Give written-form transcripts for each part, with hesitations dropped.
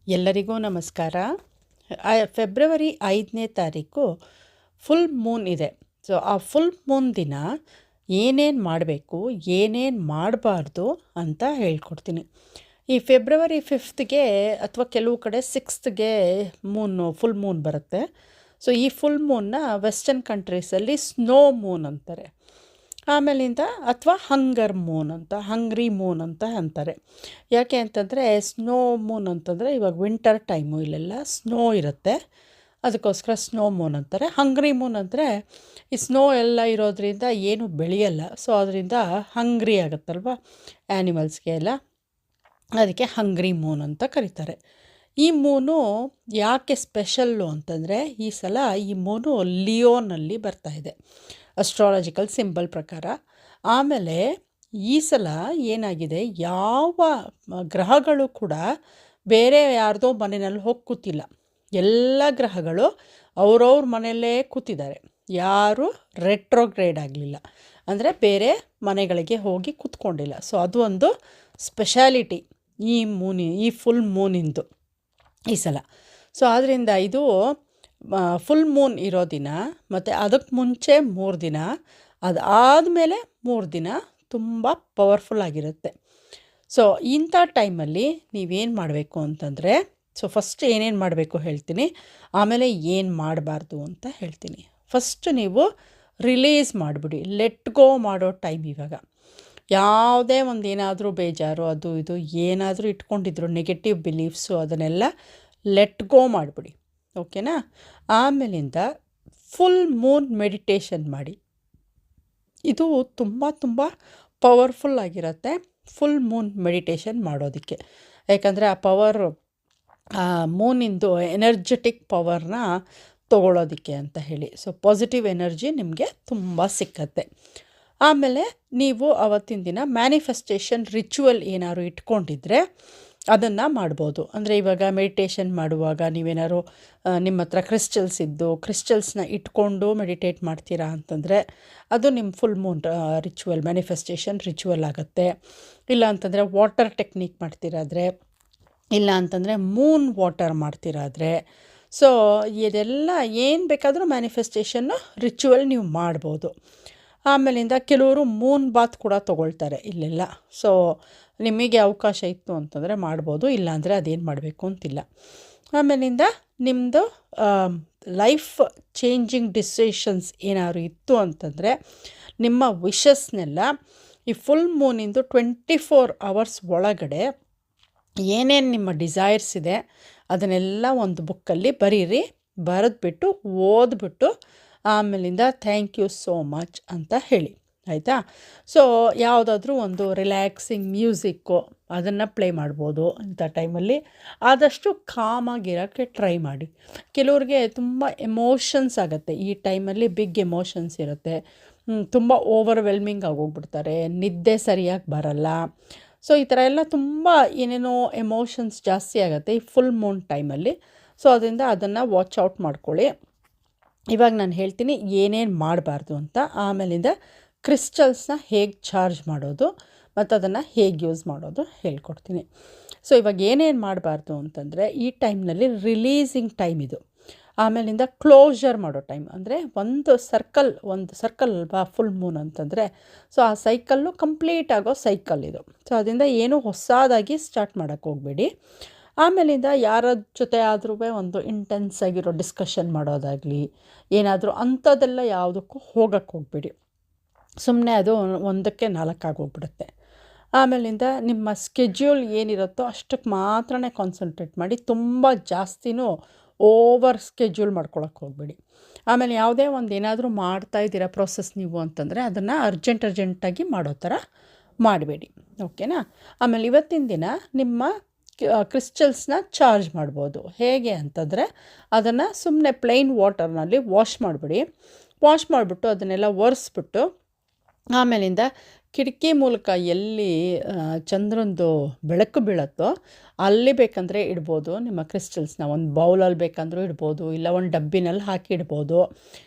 ಎಲ್ಲರಿಗೂ ನಮಸ್ಕಾರ. ಫೆಬ್ರವರಿ 5ನೇ ತಾರೀಕು ಫುಲ್ ಮೂನ್ ಇದೆ. ಸೊ ಆ ಫುಲ್ ಮೂನ್ ದಿನ ಏನೇನು ಮಾಡಬೇಕು, ಏನೇನು ಮಾಡಬಾರ್ದು ಅಂತ ಹೇಳ್ಕೊಡ್ತೀನಿ. ಈ ಫೆಬ್ರವರಿ 5ಗೆ ಅಥವಾ ಕೆಲವು ಕಡೆ 6ಗೆ ಫುಲ್ ಮೂನ್ ಬರುತ್ತೆ. ಸೊ ಈ ಫುಲ್ ಮೂನ್ನ ವೆಸ್ಟರ್ನ್ ಕಂಟ್ರೀಸಲ್ಲಿ ಸ್ನೋ ಮೂನ್ ಅಂತಾರೆ. ಆಮೇಲಿಂದ ಅಥವಾ ಹಂಗ್ರಿ ಮೂನ್ ಅಂತ ಅಂತಾರೆ. ಯಾಕೆ ಅಂತಂದರೆ ಸ್ನೋ ಮೂನ್ ಅಂತಂದರೆ ಇವಾಗ ವಿಂಟರ್ ಟೈಮು, ಇಲ್ಲೆಲ್ಲ ಸ್ನೋ ಇರುತ್ತೆ, ಅದಕ್ಕೋಸ್ಕರ ಸ್ನೋ ಮೂನ್ ಅಂತಾರೆ. ಹಂಗ್ರಿ ಮೂನ್ ಅಂದರೆ ಈ ಸ್ನೋ ಎಲ್ಲ ಇರೋದ್ರಿಂದ ಏನು ಬೆಳೆಯಲ್ಲ, ಸೊ ಅದರಿಂದ ಹಂಗ್ರಿ ಆಗುತ್ತಲ್ವ ಆ್ಯನಿಮಲ್ಸ್ಗೆ ಎಲ್ಲ, ಅದಕ್ಕೆ ಹಂಗ್ರಿ ಮೂನ್ ಅಂತ ಕರೀತಾರೆ. ಈ ಮೂನು ಯಾಕೆ ಸ್ಪೆಷಲ್ಲು ಅಂತಂದರೆ ಈ ಸಲ ಈ ಮೂನು ಲಿಯೋನಲ್ಲಿ ಬರ್ತಾಯಿದೆ ಅಸ್ಟ್ರಾಲಜಿಕಲ್ ಸಿಂಬಲ್ ಪ್ರಕಾರ. ಆಮೇಲೆ ಈ ಸಲ ಏನಾಗಿದೆ, ಯಾವ ಗ್ರಹಗಳು ಕೂಡ ಬೇರೆ ಯಾರ್ದೋ ಮನೆಯಲ್ಲಿ ಹೋಗಿ ಕೂತಿಲ್ಲ. ಎಲ್ಲ ಗ್ರಹಗಳು ಅವ್ರವ್ರ ಮನೆಯಲ್ಲೇ ಕೂತಿದ್ದಾರೆ. ಯಾರು ರೆಟ್ರೋಗ್ರೇಡ್ ಆಗಲಿಲ್ಲ, ಅಂದರೆ ಬೇರೆ ಮನೆಗಳಿಗೆ ಹೋಗಿ ಕೂತ್ಕೊಂಡಿಲ್ಲ. ಸೊ ಅದು ಒಂದು ಸ್ಪೆಷಾಲಿಟಿ ಈ ಫುಲ್ ಮೂನಿಂದು ಈ ಸಲ. ಸೊ ಆದ್ದರಿಂದ ಇದು ಫುಲ್ ಮೂನ್ ಇರೋ ದಿನ, ಮತ್ತು ಅದಕ್ಕೆ ಮುಂಚೆ 3 ದಿನ, ಅದಾದಮೇಲೆ 3 ದಿನ ತುಂಬ ಪವರ್ಫುಲ್ ಆಗಿರುತ್ತೆ. ಸೊ ಇಂಥ ಟೈಮಲ್ಲಿ ನೀವೇನು ಮಾಡಬೇಕು ಅಂತಂದರೆ, ಸೊ ಫಸ್ಟ್ ಏನೇನು ಮಾಡಬೇಕು ಹೇಳ್ತೀನಿ, ಆಮೇಲೆ ಏನು ಮಾಡಬಾರ್ದು ಅಂತ ಹೇಳ್ತೀನಿ. ಫಸ್ಟ್ ನೀವು ರಿಲೀಸ್ ಮಾಡಿಬಿಡಿ, ಲೆಟ್ ಗೋ ಮಾಡೋ ಟೈಮ್ ಇವಾಗ. ಯಾವುದೇ ಒಂದು ಏನಾದರೂ ಬೇಜಾರು ಅದು ಇದು ಏನಾದರೂ ಇಟ್ಕೊಂಡಿದ್ರು ನೆಗೆಟಿವ್ ಬಿಲೀಫ್ಸು, ಅದನ್ನೆಲ್ಲ ಲೆಟ್ ಗೋ ಮಾಡಿಬಿಡಿ, ಓಕೆನಾ. ಆಮೇಲಿಂದ ಫುಲ್ ಮೂನ್ ಮೆಡಿಟೇಷನ್ ಮಾಡಿ. ಇದು ತುಂಬ ಪವರ್ಫುಲ್ ಆಗಿರುತ್ತೆ ಫುಲ್ ಮೂನ್ ಮೆಡಿಟೇಷನ್ ಮಾಡೋದಕ್ಕೆ. ಯಾಕಂದರೆ ಆ ಪವರ್, ಮೂನಿಂದು ಎನರ್ಜೆಟಿಕ್ ಪವರ್ನ ತೊಗೊಳೋದಕ್ಕೆ ಅಂತ ಹೇಳಿ. ಸೊ ಪಾಸಿಟಿವ್ ಎನರ್ಜಿ ನಿಮಗೆ ತುಂಬ ಸಿಕ್ಕತ್ತೆ. ಆಮೇಲೆ ನೀವು ಅವತ್ತಿನ ದಿನ ಮ್ಯಾನಿಫೆಸ್ಟೇಷನ್ ರಿಚುವಲ್ ಏನಾದ್ರು ಇಟ್ಕೊಂಡಿದ್ರೆ ಅದನ್ನು ಮಾಡ್ಬೋದು. ಅಂದರೆ ಇವಾಗ ಮೆಡಿಟೇಷನ್ ಮಾಡುವಾಗ ನೀವೇನಾದ್ರು ನಿಮ್ಮ ಹತ್ರ ಕ್ರಿಸ್ಟಲ್ಸ್ನ ಇಟ್ಕೊಂಡು ಮೆಡಿಟೇಟ್ ಮಾಡ್ತೀರಾ ಅಂತಂದರೆ ಅದು ನಿಮ್ಮ ಫುಲ್ ಮೂನ್ ಮ್ಯಾನಿಫೆಸ್ಟೇಷನ್ ರಿಚುವಲ್ ಆಗುತ್ತೆ. ಇಲ್ಲ ಅಂತಂದರೆ ವಾಟರ್ ಟೆಕ್ನಿಕ್ ಮಾಡ್ತಿರಾದರೆ, ಇಲ್ಲ ಅಂತಂದರೆ ಮೂನ್ ವಾಟರ್ ಮಾಡ್ತಿರಾದರೆ, ಸೊ ಇದೆಲ್ಲ ಏನು ಬೇಕಾದರೂ ಮ್ಯಾನಿಫೆಸ್ಟೇಷನ್ನು ರಿಚುವಲ್ ನೀವು ಮಾಡ್ಬೋದು. ಆಮೇಲಿಂದ ಕೆಲವರು ಮೂನ್ ಬಾತ್ ಕೂಡ ತೊಗೊಳ್ತಾರೆ ಇಲ್ಲೆಲ್ಲ. ಸೊ ನಿಮಗೆ ಅವಕಾಶ ಇತ್ತು ಅಂತಂದರೆ ಮಾಡ್ಬೋದು, ಇಲ್ಲಾಂದರೆ ಅದೇನು ಮಾಡಬೇಕು ಅಂತಿಲ್ಲ. ಆಮೇಲಿಂದ ನಿಮ್ಮದು ಲೈಫ್ ಚೇಂಜಿಂಗ್ ಡಿಸಿಷನ್ಸ್ ಏನಾದ್ರು ಇತ್ತು ಅಂತಂದರೆ ನಿಮ್ಮ ವಿಶಸ್ನೆಲ್ಲ ಈ ಫುಲ್ ಮೂನಿಂದು 24 hours ಒಳಗಡೆ ಏನೇನು ನಿಮ್ಮ ಡಿಸೈರ್ಸ್ ಇದೆ ಅದನ್ನೆಲ್ಲ ಒಂದು ಬುಕ್ಕಲ್ಲಿ ಬರೀರಿ. ಬರೆದ್ಬಿಟ್ಟು ಓದ್ಬಿಟ್ಟು ಆಮೇಲಿಂದ ಥ್ಯಾಂಕ್ ಯು ಸೋ ಮಚ್ ಅಂತ ಹೇಳಿ, ಆಯಿತಾ. ಸೊ ಯಾವುದಾದ್ರೂ ಒಂದು ರಿಲ್ಯಾಕ್ಸಿಂಗ್ ಮ್ಯೂಸಿಕ್ಕು ಅದನ್ನು ಪ್ಲೇ ಮಾಡ್ಬೋದು ಇಂಥ ಟೈಮಲ್ಲಿ. ಆದಷ್ಟು ಕಾಮಾಗಿರೋಕ್ಕೆ ಟ್ರೈ ಮಾಡಿ. ಕೆಲವ್ರಿಗೆ ತುಂಬ ಎಮೋಷನ್ಸ್ ಆಗುತ್ತೆ ಈ ಟೈಮಲ್ಲಿ, ಬಿಗ್ ಎಮೋಷನ್ಸ್ ಇರುತ್ತೆ, ತುಂಬ ಓವರ್ವೆಲ್ಮಿಂಗ್ ಆಗೋಗ್ಬಿಡ್ತಾರೆ, ನಿದ್ದೆ ಸರಿಯಾಗಿ ಬರಲ್ಲ. ಸೊ ಈ ಥರ ಎಲ್ಲ ತುಂಬ ಏನೇನೋ ಎಮೋಷನ್ಸ್ ಜಾಸ್ತಿ ಆಗುತ್ತೆ ಈ ಫುಲ್ ಮೂನ್ ಟೈಮಲ್ಲಿ. ಸೊ ಅದರಿಂದ ಅದನ್ನು ವಾಚ್ ಔಟ್ ಮಾಡ್ಕೊಳ್ಳಿ. ಇವಾಗ ನಾನು ಹೇಳ್ತೀನಿ ಏನೇನು ಮಾಡಬಾರ್ದು ಅಂತ. ಆಮೇಲಿಂದ ಕ್ರಿಸ್ಟಲ್ಸ್ನ ಹೇಗೆ ಚಾರ್ಜ್ ಮಾಡೋದು ಮತ್ತು ಅದನ್ನು ಹೇಗೆ ಯೂಸ್ ಮಾಡೋದು ಹೇಳ್ಕೊಡ್ತೀನಿ. ಸೊ ಇವಾಗ ಏನೇನು ಮಾಡಬಾರ್ದು ಅಂತಂದರೆ ಈ ಟೈಮ್ನಲ್ಲಿ ರಿಲೀಸಿಂಗ್ ಟೈಮ್ ಇದು. ಆಮೇಲಿಂದ ಕ್ಲೋಷರ್ ಮಾಡೋ ಟೈಮ್, ಅಂದರೆ ಒಂದು ಸರ್ಕಲ್ ಅಲ್ವಾ ಫುಲ್ ಮೂನ್ ಅಂತಂದರೆ. ಸೊ ಆ ಸೈಕಲ್ಲು ಕಂಪ್ಲೀಟ್ ಆಗೋ ಸೈಕಲ್ ಇದು. ಸೊ ಅದರಿಂದ ಏನೂ ಹೊಸದಾಗಿ ಸ್ಟಾರ್ಟ್ ಮಾಡೋಕ್ಕೆ ಹೋಗಬೇಡಿ. ಆಮೇಲಿಂದ ಯಾರ ಜೊತೆ ಆದ್ರೂ ಒಂದು ಇಂಟೆನ್ಸ್ ಆಗಿರೋ ಡಿಸ್ಕಷನ್ ಮಾಡೋದಾಗಲಿ ಏನಾದರೂ ಅಂಥದ್ದೆಲ್ಲ ಯಾವುದಕ್ಕೂ ಹೋಗೋಕ್ಕೆ ಹೋಗಬೇಡಿ. ಸುಮ್ಮನೆ ಅದು 1ಕ್ಕೆ 4 ಆಗೋಗ್ಬಿಡುತ್ತೆ. ಆಮೇಲಿಂದ ನಿಮ್ಮ ಸ್ಕೆಡ್ಯೂಲ್ ಏನಿರುತ್ತೋ ಅಷ್ಟಕ್ಕೆ ಮಾತ್ರನೇ ಕಾನ್ಸಂಟ್ರೇಟ್ ಮಾಡಿ. ತುಂಬ ಜಾಸ್ತಿನೂ ಓವರ್ ಸ್ಕೆಡ್ಯೂಲ್ ಮಾಡ್ಕೊಳಕ್ಕೆ ಹೋಗಬೇಡಿ. ಆಮೇಲೆ ಯಾವುದೇ ಒಂದು ಏನಾದರೂ ಮಾಡ್ತಾಯಿದ್ದೀರಾ ಪ್ರೋಸೆಸ್ ನೀವು ಅಂತಂದರೆ ಅದನ್ನು ಅರ್ಜೆಂಟಾಗಿ ಮಾಡೋ ಥರ ಮಾಡಬೇಡಿ, ಓಕೆನಾ. ಆಮೇಲೆ ಇವತ್ತಿನ ದಿನ ನಿಮ್ಮ ಕ್ರಿಸ್ಟಲ್ಸ್ನ ಚಾರ್ಜ್ ಮಾಡ್ಬೋದು. ಹೇಗೆ ಅಂತಂದರೆ ಅದನ್ನು ಸುಮ್ಮನೆ ಪ್ಲೈನ್ ವಾಟರ್ನಲ್ಲಿ ವಾಶ್ ಮಾಡಿಬಿಟ್ಟು ಅದನ್ನೆಲ್ಲ ಒರೆಸ್ಬಿಟ್ಟು ಆಮೇಲಿಂದ ಕಿಟಕಿ ಮೂಲಕ ಎಲ್ಲಿ ಚಂದ್ರನದು ಬೆಳಕು ಬೀಳುತ್ತೋ ಅಲ್ಲಿ ಬೇಕಂದರೆ ಇಡ್ಬೋದು ನಿಮ್ಮ ಕ್ರಿಸ್ಟಲ್ಸ್ನ. ಒಂದು ಬೌಲಲ್ಲಿ ಬೇಕಂದ್ರೂ ಇಡ್ಬೋದು, ಇಲ್ಲ ಒಂದು ಡಬ್ಬಿನಲ್ಲಿ ಹಾಕಿ ಇಡ್ಬೋದು.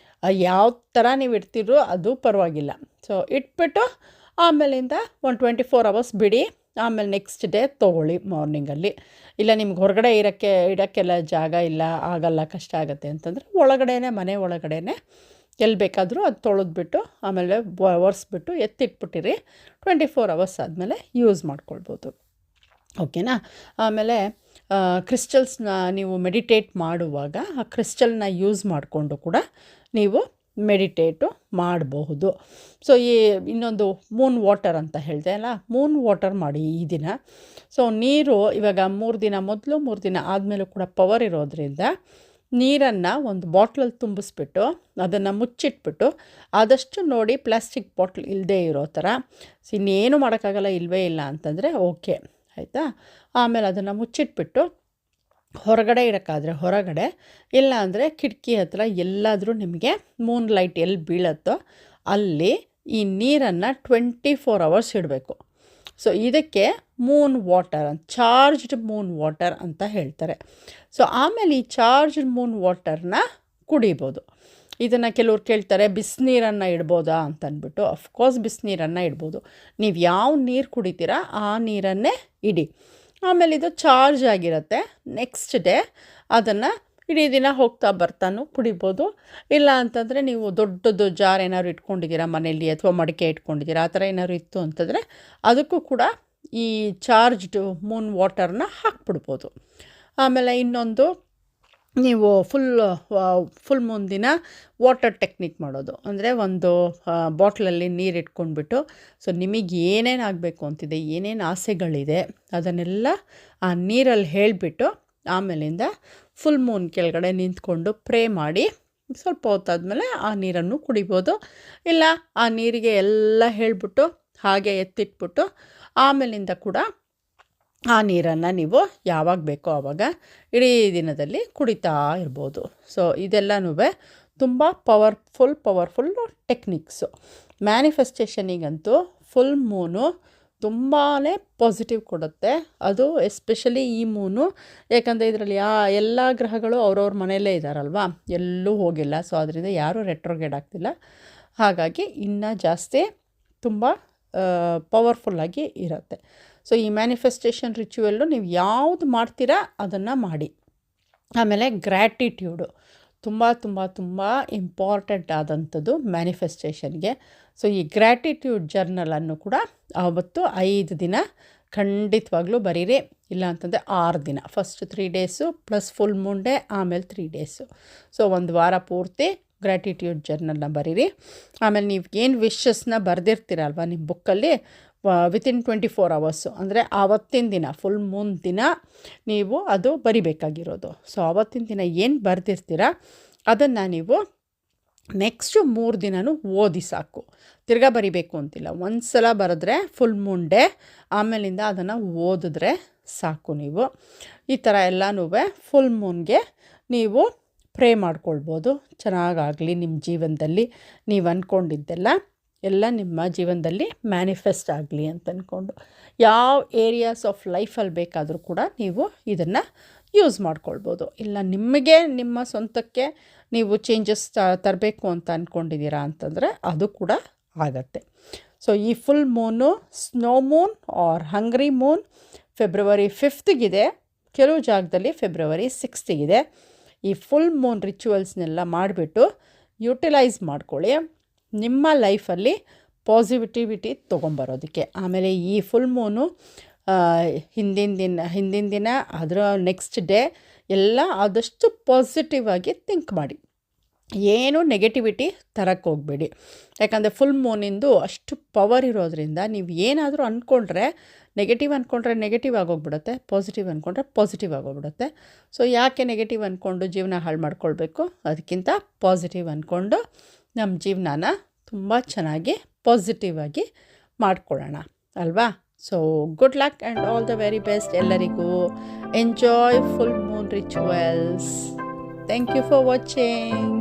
ಯಾವ ಥರ ನೀವು ಇಡ್ತಿರೋ ಅದು ಪರವಾಗಿಲ್ಲ. ಸೊ ಇಟ್ಬಿಟ್ಟು ಆಮೇಲಿಂದ ಒಂದು 24 hours ಬಿಡಿ. ಆಮೇಲೆ ನೆಕ್ಸ್ಟ್ ಡೇ ತೊಗೊಳ್ಳಿ ಮಾರ್ನಿಂಗಲ್ಲಿ. ಇಲ್ಲ ನಿಮ್ಗೆ ಹೊರಗಡೆ ಇಡೋಕ್ಕೆಲ್ಲ ಜಾಗ ಇಲ್ಲ, ಆಗಲ್ಲ, ಕಷ್ಟ ಆಗುತ್ತೆ ಅಂತಂದರೆ ಒಳಗಡೆನೇ, ಮನೆ ಒಳಗಡೆನೇ ಎಲ್ಲಿ ಬೇಕಾದರೂ ಅದು ತೊಳೆದ್ಬಿಟ್ಟು ಆಮೇಲೆ ಒರೆಸ್ಬಿಟ್ಟು ಎತ್ತಿಟ್ಬಿಟ್ಟಿರಿ. 24 ಅವರ್ಸ್ ಆದಮೇಲೆ ಯೂಸ್ ಮಾಡ್ಕೊಳ್ಬೋದು. ಓಕೆನಾ? ಆಮೇಲೆ ಕ್ರಿಸ್ಟಲ್ಸ್ನ ನೀವು ಮೆಡಿಟೇಟ್ ಮಾಡುವಾಗ ಆ ಕ್ರಿಸ್ಟಲ್ನ ಯೂಸ್ ಮಾಡಿಕೊಂಡು ಕೂಡ ನೀವು ಮೆಡಿಟೇಟು ಮಾಡಬಹುದು. ಸೊ ಇನ್ನೊಂದು ಮೂನ್ ವಾಟರ್ ಅಂತ ಹೇಳಿದೆ ಅಲ್ಲ, ಮೂನ್ ವಾಟರ್ ಮಾಡಿ ಈ ದಿನ. ಸೊ ನೀರು ಇವಾಗ 3 ದಿನ ಮೊದಲು 3 ದಿನ ಆದಮೇಲೂ ಕೂಡ ಪವರ್ ಇರೋದ್ರಿಂದ ನೀರನ್ನು ಒಂದು ಬಾಟ್ಲಲ್ಲಿ ತುಂಬಿಸ್ಬಿಟ್ಟು ಅದನ್ನು ಮುಚ್ಚಿಟ್ಬಿಟ್ಟು, ಆದಷ್ಟು ನೋಡಿ ಪ್ಲಾಸ್ಟಿಕ್ ಬಾಟ್ಲ್ ಇಲ್ಲದೇ ಇರೋ ಥರ. ಇನ್ನೇನು ಮಾಡೋಕ್ಕಾಗಲ್ಲ, ಇಲ್ಲವೇ ಇಲ್ಲ ಅಂತಂದರೆ ಓಕೆ, ಆಯಿತಾ? ಆಮೇಲೆ ಅದನ್ನು ಮುಚ್ಚಿಟ್ಬಿಟ್ಟು ಹೊರಗಡೆ ಇಡೋಕ್ಕಾದರೆ ಹೊರಗಡೆ, ಇಲ್ಲ ಅಂದರೆ ಕಿಟಕಿ ಹತ್ರ ಎಲ್ಲಾದರೂ ನಿಮಗೆ ಮೂನ್ ಲೈಟ್ ಎಲ್ಲಿ ಬೀಳುತ್ತೋ ಅಲ್ಲಿ ಈ ನೀರನ್ನು 24 ಅವರ್ಸ್ ಇಡಬೇಕು. ಸೊ ಇದಕ್ಕೆ Moon water, charged Moon water ಅಂತ ಹೇಳ್ತಾರೆ. ಸೊ ಆಮೇಲೆ ಈ ಚಾರ್ಜ್ಡ್ ಮೂನ್ ವಾಟರ್ನ ಕುಡಿಬೋದು. ಇದನ್ನು ಕೆಲವ್ರು ಕೇಳ್ತಾರೆ, ಬಿಸಿನೀರನ್ನು ಇಡ್ಬೋದಾ ಅಂತಂದ್ಬಿಟ್ಟು. ಅಫ್ಕೋರ್ಸ್ ಬಿಸಿನೀರನ್ನು ಇಡ್ಬೋದು. ನೀವು ಯಾವ ನೀರು ಕುಡಿತೀರಾ ಆ ನೀರನ್ನೇ ಇಡಿ. ಆಮೇಲೆ ಇದು ಚಾರ್ಜ್ ಆಗಿರುತ್ತೆ. ನೆಕ್ಸ್ಟ್ ಡೇ ಅದನ್ನು ಇಡೀ ದಿನ ಹೋಗ್ತಾ ಬರ್ತಾನೂ ಕುಡಿಬೋದು. ಇಲ್ಲ ಅಂತಂದರೆ ನೀವು ದೊಡ್ಡದು ಜಾರ್ ಏನಾದ್ರು ಇಟ್ಕೊಂಡಿದ್ದೀರಾ ಮನೆಯಲ್ಲಿ, ಅಥವಾ ಮಡಿಕೆ ಇಟ್ಕೊಂಡಿದ್ದೀರಾ, ಆ ಥರ ಏನಾದ್ರು ಇತ್ತು ಅಂತಂದರೆ ಅದಕ್ಕೂ ಕೂಡ ಈ ಚಾರ್ಜ್ಡ್ ಮೂನ್ ವಾಟರ್ನ ಹಾಕ್ಬಿಡ್ಬೋದು. ಆಮೇಲೆ ಇನ್ನೊಂದು, ನೀವು ಫುಲ್ ಮೂನ್ ದಿನ ವಾಟರ್ ಟೆಕ್ನಿಕ್ ಮಾಡೋದು ಅಂದರೆ, ಒಂದು ಬಾಟ್ಲಲ್ಲಿ ನೀರು ಇಟ್ಕೊಂಡ್ಬಿಟ್ಟು, ಸೊ ನಿಮಗೆ ಏನೇನು ಆಗಬೇಕು ಅಂತಿದೆ, ಏನೇನು ಆಸೆಗಳಿದೆ ಅದನ್ನೆಲ್ಲ ಆ ನೀರಲ್ಲಿ ಹೇಳಿಬಿಟ್ಟು ಆಮೇಲಿಂದ ಫುಲ್ ಮೂನ್ ಕೆಳಗಡೆ ನಿಂತ್ಕೊಂಡು ಪ್ರೇ ಮಾಡಿ ಸ್ವಲ್ಪ ಹೊತ್ತಾದಮೇಲೆ ಆ ನೀರನ್ನು ಕುಡಿಬೋದು. ಇಲ್ಲ ಆ ನೀರಿಗೆ ಎಲ್ಲ ಹೇಳಿಬಿಟ್ಟು ಹಾಗೆ ಎತ್ತಿಟ್ಬಿಟ್ಟು ಆಮೇಲಿಂದ ಕೂಡ ಆ ನೀರನ್ನು ನೀವು ಯಾವಾಗ ಬೇಕೋ ಆವಾಗ ಇಡೀ ದಿನದಲ್ಲಿ ಕುಡಿತಾ ಇರ್ಬೋದು. ಸೊ ಇದೆಲ್ಲನೂ ತುಂಬ ಪವರ್ಫುಲ್ಲು ಟೆಕ್ನಿಕ್ಸು. ಮ್ಯಾನಿಫೆಸ್ಟೇಷನಿಗಂತೂ ಫುಲ್ ಮೂನು ತುಂಬಾ ಪಾಸಿಟಿವ್ ಕೊಡುತ್ತೆ. ಅದು ಎಸ್ಪೆಷಲಿ ಈ ಮೂನು, ಯಾಕಂದರೆ ಇದರಲ್ಲಿ ಎಲ್ಲ ಗ್ರಹಗಳು ಅವ್ರವ್ರ ಮನೆಯಲ್ಲೇ ಇದ್ದಾರಲ್ವ, ಎಲ್ಲೂ ಹೋಗಿಲ್ಲ. ಸೊ ಅದರಿಂದ ಯಾರೂ ರೆಟ್ರೋಗೇಡ್ ಆಗ್ತಿಲ್ಲ. ಹಾಗಾಗಿ ಇನ್ನೂ ಜಾಸ್ತಿ ತುಂಬ ಪವರ್ಫುಲ್ಲಾಗಿ ಇರುತ್ತೆ. ಸೊ ಈ ಮ್ಯಾನಿಫೆಸ್ಟೇಷನ್ ರಿಚುವಲ್ಲು ನೀವು ಯಾವುದು ಮಾಡ್ತೀರಾ ಅದನ್ನು ಮಾಡಿ. ಆಮೇಲೆ ಗ್ರ್ಯಾಟಿಟ್ಯೂಡು ತುಂಬ ಇಂಪಾರ್ಟೆಂಟ್ ಆದಂಥದ್ದು ಮ್ಯಾನಿಫೆಸ್ಟೇಷನ್ಗೆ. ಸೊ ಈ ಗ್ರ್ಯಾಟಿಟ್ಯೂಡ್ ಜರ್ನಲನ್ನು ಕೂಡ ಆವತ್ತು 5 ದಿನ ಖಂಡಿತವಾಗ್ಲೂ ಬರೀರಿ. ಇಲ್ಲ ಅಂತಂದರೆ 6 ದಿನ, first 3 days plus full Moon day, ಆಮೇಲೆ 3 ಡೇಸು. ಸೊ 1 ವಾರ ಪೂರ್ತಿ ಗ್ರ್ಯಾಟಿಟ್ಯೂಡ್ ಜರ್ನಲ್ನ ಬರೀರಿ. ಆಮೇಲೆ ನೀವು ಏನು ವಿಶಸ್ನ ಬರೆದಿರ್ತೀರಲ್ವ ನಿಮ್ಮ ಬುಕ್ಕಲ್ಲಿ, ವಿತಿನ್ 24 ಅವರ್ಸು ಅಂದರೆ ಆವತ್ತಿನ ದಿನ ಫುಲ್ ಮೂನ್ ದಿನ ನೀವು ಅದು ಬರಿಬೇಕಾಗಿರೋದು. ಸೊ ಆವತ್ತಿನ ದಿನ ಏನು ಬರೆದಿರ್ತೀರ ಅದನ್ನು ನೀವು ನೆಕ್ಸ್ಟು 3 ದಿನವೂ ಓದಿ ಸಾಕು. ತಿರ್ಗಾ ಬರಿಬೇಕು ಅಂತಿಲ್ಲ. ಒಂದು ಸಲ ಬರೆದ್ರೆ ಫುಲ್ ಮೂನ್ ಡೇ, ಆಮೇಲಿಂದ ಅದನ್ನು ಓದಿದ್ರೆ ಸಾಕು. ನೀವು ಈ ಥರ ಎಲ್ಲನೂ ಫುಲ್ ಮೂನ್ಗೆ ನೀವು ಪ್ರೇ ಮಾಡ್ಕೊಳ್ಬೋದು. ಚೆನ್ನಾಗಾಗಲಿ ನಿಮ್ಮ ಜೀವನದಲ್ಲಿ, ನೀವು ಅಂದ್ಕೊಂಡಿದ್ದೆಲ್ಲ ಎಲ್ಲ ನಿಮ್ಮ ಜೀವನದಲ್ಲಿ ಮ್ಯಾನಿಫೆಸ್ಟ್ ಆಗಲಿ ಅಂತ ಅಂದ್ಕೊಂಡು. ಯಾವ ಏರಿಯಾಸ್ ಆಫ್ ಲೈಫಲ್ಲಿ ಬೇಕಾದರೂ ಕೂಡ ನೀವು ಇದನ್ನು ಯೂಸ್ ಮಾಡ್ಕೊಳ್ಬೋದು. ಇಲ್ಲ ನಿಮಗೆ ನಿಮ್ಮ ಸ್ವಂತಕ್ಕೆ ನೀವು ಚೇಂಜಸ್ ತರಬೇಕು ಅಂತ ಅಂದ್ಕೊಂಡಿದ್ದೀರಾ ಅಂತಂದರೆ ಅದು ಕೂಡ ಆಗತ್ತೆ. ಸೊ ಈ full moon snow Moon R ಹಂಗ್ರಿ ಮೂನ್ ಫೆಬ್ರವರಿ 5th ಕೆಲವು ಜಾಗದಲ್ಲಿ ಫೆಬ್ರವರಿ 6th ಈ ಫುಲ್ ಮೂನ್ ರಿಚುವಲ್ಸ್ನೆಲ್ಲ ಮಾಡಿಬಿಟ್ಟು ಯುಟಿಲೈಸ್ ಮಾಡ್ಕೊಳ್ಳಿ ನಿಮ್ಮ ಲೈಫಲ್ಲಿ ಪಾಸಿಟಿವಿಟಿ ತೊಗೊಂಬರೋದಕ್ಕೆ. ಆಮೇಲೆ ಈ ಫುಲ್ ಮೂನು ಹಿಂದಿನ ದಿನ ಅದರ ನೆಕ್ಸ್ಟ್ ಡೇ ಎಲ್ಲ ಆದಷ್ಟು ಪಾಸಿಟಿವ್ ಆಗಿ ಥಿಂಕ್ ಮಾಡಿ. ಏನು ನೆಗೆಟಿವಿಟಿ ತರಕ್ಕೆ ಹೋಗಬೇಡಿ. ಯಾಕಂದರೆ ಫುಲ್ ಮೂನಿಂದು ಅಷ್ಟು ಪವರ್ ಇರೋದ್ರಿಂದ ನೀವು ಏನಾದರೂ ಅಂದ್ಕೊಂಡ್ರೆ ನೆಗೆಟಿವ್ ಆಗೋಗ್ಬಿಡುತ್ತೆ, ಪಾಸಿಟಿವ್ ಅಂದ್ಕೊಂಡ್ರೆ ಪಾಸಿಟಿವ್ ಆಗೋಗ್ಬಿಡುತ್ತೆ. ಸೊ ಯಾಕೆ ನೆಗೆಟಿವ್ ಅಂದ್ಕೊಂಡು ಜೀವನ ಹಾಳು ಮಾಡ್ಕೊಳ್ಬೇಕು? ಅದಕ್ಕಿಂತ ಪಾಸಿಟಿವ್ ಅಂದ್ಕೊಂಡು ನಮ್ಮ ಜೀವನನ ತುಂಬ ಚೆನ್ನಾಗಿ ಪಾಸಿಟಿವ್ ಆಗಿ ಮಾಡ್ಕೊಳ್ಳೋಣ ಅಲ್ವಾ? So good luck and all the very best ಎಲ್ಲರಿಗೂ. Enjoy full moon rituals. Thank you for watching.